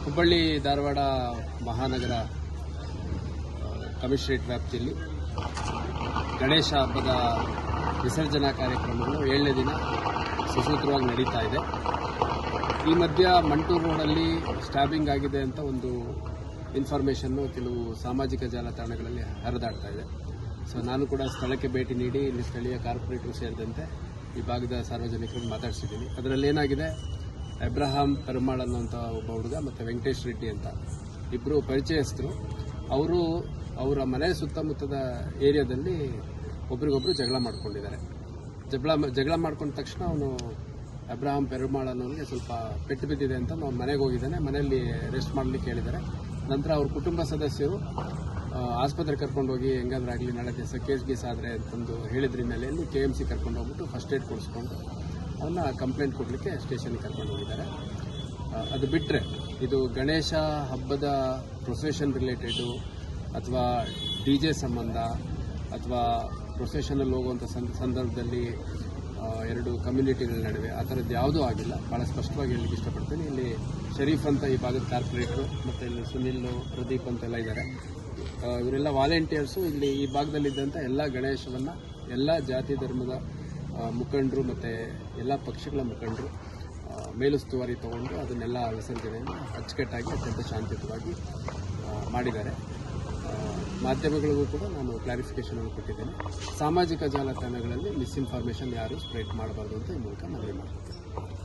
ಹುಬ್ಬಳ್ಳಿ ಧಾರವಾಡ ಮಹಾನಗರ ಕಮಿಷನರೇಟ್ ವ್ಯಾಪ್ತಿಯಲ್ಲಿ ಗಣೇಶ ಹಬ್ಬದ ವಿಸರ್ಜನಾ ಕಾರ್ಯಕ್ರಮಗಳು 7ನೇ ದಿನ ಸುಸೂತ್ರವಾಗಿ ನಡೀತಾ ಇದೆ. ಈ ಮಧ್ಯ ಮಂಟೂರು ರೋಡಲ್ಲಿ ಸ್ಟ್ಯಾಬಿಂಗ್ ಆಗಿದೆ ಅಂತ ಒಂದು ಇನ್ಫಾರ್ಮೇಷನ್ನು ಕೆಲವು ಸಾಮಾಜಿಕ ಜಾಲತಾಣಗಳಲ್ಲಿ ಹರಿದಾಡ್ತಾ ಇದೆ. ಸೊ ನಾನು ಕೂಡ ಸ್ಥಳಕ್ಕೆ ಭೇಟಿ ನೀಡಿ ಇಲ್ಲಿ ಸ್ಥಳೀಯ ಕಾರ್ಪೊರೇಟರ್ ಸೇರಿದಂತೆ ಈ ಭಾಗದ ಸಾರ್ವಜನಿಕರನ್ನು ಮಾತಾಡಿಸಿದ್ದೀನಿ. ಅದರಲ್ಲಿ ಏನಾಗಿದೆ, ಅಬ್ರಹಾಂ ಪೆರುಮಾಳ್ ಅನ್ನುವಂಥ ಒಬ್ಬ ಹುಡುಗ ಮತ್ತು ವೆಂಕಟೇಶ್ ರೆಡ್ಡಿ ಅಂತ ಇಬ್ಬರು ಪರಿಚಯಸ್ಥರು. ಅವರು ಅವರ ಮನೆ ಸುತ್ತಮುತ್ತದ ಏರಿಯಾದಲ್ಲಿ ಒಬ್ರಿಗೊಬ್ರು ಜಗಳ ಮಾಡ್ಕೊಂಡಿದ್ದಾರೆ. ಜಗಳ ಮಾಡ್ಕೊಂಡ ತಕ್ಷಣ ಅವನು ಅಬ್ರಹಾಂ ಪೆರುಮಾಳ್ ಅನ್ನೋನಿಗೆ ಸ್ವಲ್ಪ ಪೆಟ್ಟು ಬಿದ್ದಿದೆ ಅಂತ ಅವ್ನ ಮನೆಗೆ ಹೋಗಿದ್ದಾನೆ. ಮನೆಯಲ್ಲಿ ರೆಸ್ಟ್ ಮಾಡಲಿಕ್ಕೆ ಹೇಳಿದ್ದಾರೆ. ನಂತರ ಅವ್ರ ಕುಟುಂಬ ಸದಸ್ಯರು ಆಸ್ಪತ್ರೆಗೆ ಕರ್ಕೊಂಡೋಗಿ ಹೆಂಗಾದ್ರೂ ಆಗಲಿ ನಾಳೆ ದಿವಸ ಕೇಸ್ ಆದರೆ ಅಂತಂದು ಹೇಳಿದ್ರ ಹಿನ್ನೆಲೆಯಲ್ಲಿ KMC ಕರ್ಕೊಂಡು ಹೋಗ್ಬಿಟ್ಟು ಫಸ್ಟ್ ಏಡ್ ಕೊಡಿಸ್ಕೊಂಡು ಅವನ್ನ ಕಂಪ್ಲೇಂಟ್ ಕೊಡಲಿಕ್ಕೆ ಸ್ಟೇಷನ್ಗೆ ಕರ್ಕೊಂಡು ಹೋಗಿದ್ದಾರೆ. ಅದು ಬಿಟ್ಟರೆ ಇದು ಗಣೇಶ ಹಬ್ಬದ ಪ್ರೊಸೆಷನ್ ರಿಲೇಟೆಡು ಅಥವಾ DJ ಸಂಬಂಧ ಅಥವಾ ಪ್ರೊಸೆಷನಲ್ಲಿ ಹೋಗುವಂಥ ಸಂದರ್ಭದಲ್ಲಿ ಎರಡು ಕಮ್ಯುನಿಟಿಗಳ ನಡುವೆ ಆ ಥರದ್ದು ಯಾವುದೂ ಆಗಿಲ್ಲ. ಭಾಳ ಸ್ಪಷ್ಟವಾಗಿ ಹೇಳಲಿಕ್ಕೆ ಇಷ್ಟಪಡ್ತೀನಿ. ಇಲ್ಲಿ ಶರೀಫ್ ಅಂತ ಈ ಭಾಗದ ಕಾರ್ಪೊರೇಟ್ರು ಮತ್ತು ಇಲ್ಲಿ ಸುನಿಲ್, ಪ್ರದೀಪ್ ಅಂತೆಲ್ಲ ಇದ್ದಾರೆ. ಇವರೆಲ್ಲ ವಾಲಂಟಿಯರ್ಸು ಇಲ್ಲಿ ಈ ಭಾಗದಲ್ಲಿದ್ದಂಥ ಎಲ್ಲ ಗಣೇಶವನ್ನು ಎಲ್ಲ ಜಾತಿ ಧರ್ಮದ ಮುಖಂಡರು ಮತ್ತು ಎಲ್ಲ ಪಕ್ಷಗಳ ಮುಖಂಡರು ಮೇಲುಸ್ತುವಾರಿ ತಗೊಂಡು ಅದನ್ನೆಲ್ಲ ವಿಸರ್ಜನೆಯನ್ನು ಅಚ್ಚುಕಟ್ಟಾಗಿ ಅತ್ಯಂತ ಶಾಂತಿಯುತವಾಗಿ ಮಾಡಿದ್ದಾರೆ. ಮಾಧ್ಯಮಗಳಿಗೂ ಕೂಡ ನಾನು ಕ್ಲಾರಿಫಿಕೇಷನ್ ಅನ್ನು ಕೊಟ್ಟಿದ್ದೇನೆ. ಸಾಮಾಜಿಕ ಜಾಲತಾಣಗಳಲ್ಲಿ ಮಿಸ್ಇನ್ಫಾರ್ಮೇಷನ್ ಯಾರು ಸ್ಪ್ರೆಡ್ ಮಾಡಬಾರ್ದು ಅಂತ ಈ ಮೂಲಕ ಮನವಿ ಮಾಡ್ತೀನಿ.